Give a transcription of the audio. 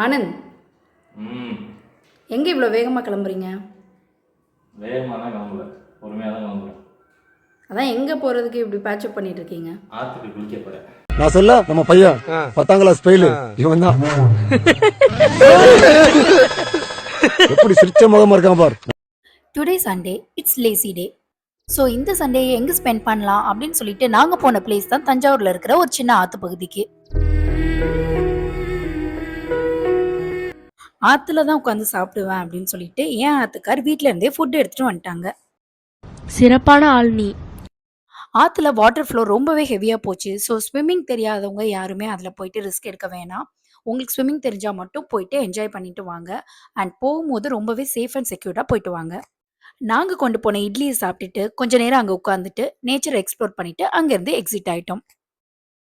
ஆனந்த், ம். எங்கே இவ்வளோ வேகமாக கிளம்புறீங்க? வேகமாலாம் கிளம்பல. பொறுமையா தான் கிளம்புறேன். அதான் எங்கே போகிறதுக்கு இப்படி பேட்சப் பண்ணிட்டு இருக்கீங்க? ஆத்துக்கு குளிக்க போறேன். நான் சொல்ல நம்ம பையன் 10ஆம் கிளாஸ் ஃபெயிலு இவன் தான். எப்படி சிரிச்ச முகமா இருக்கான் பார். Today Sunday it's lazy day. So இந்த சண்டே எங்கே ஸ்பெண்ட் பண்ணலாம் அப்படின்னு சொல்லிட்டு நாங்கள் போன பிளேஸ் தான் தஞ்சாவூரில் இருக்கிற ஒரு சின்ன ஆற்று பகுதிக்கு. ஆற்றுல தான் உட்காந்து சாப்பிடுவேன் அப்படின்னு சொல்லிட்டு ஏன் ஆத்துக்கார் வீட்டில இருந்தே ஃபுட் எடுத்துட்டு வந்துட்டாங்க. சிறப்பான ஆள் நீ. ஆற்றுல வாட்டர் ஃப்ளோ ரொம்பவே ஹெவியாக போச்சு. ஸோ ஸ்விம்மிங் தெரியாதவங்க யாருமே அதில் போயிட்டு ரிஸ்க் எடுக்க வேணாம். உங்களுக்கு ஸ்விம்மிங் தெரிஞ்சால் மட்டும் போயிட்டு என்ஜாய் பண்ணிட்டு வாங்க. அண்ட் போகும்போது ரொம்பவே சேஃப் அண்ட் செக்யூர்டாக போயிட்டு வாங்க. நாங்கள் கொண்டு போன இட்லியை சாப்பிட்டுட்டு கொஞ்ச நேரம் அங்கே உட்காந்துட்டு நேச்சரை எக்ஸ்ப்ளோர் பண்ணிட்டு அங்கேருந்து எக்ஸிட் ஆயிட்டோம்.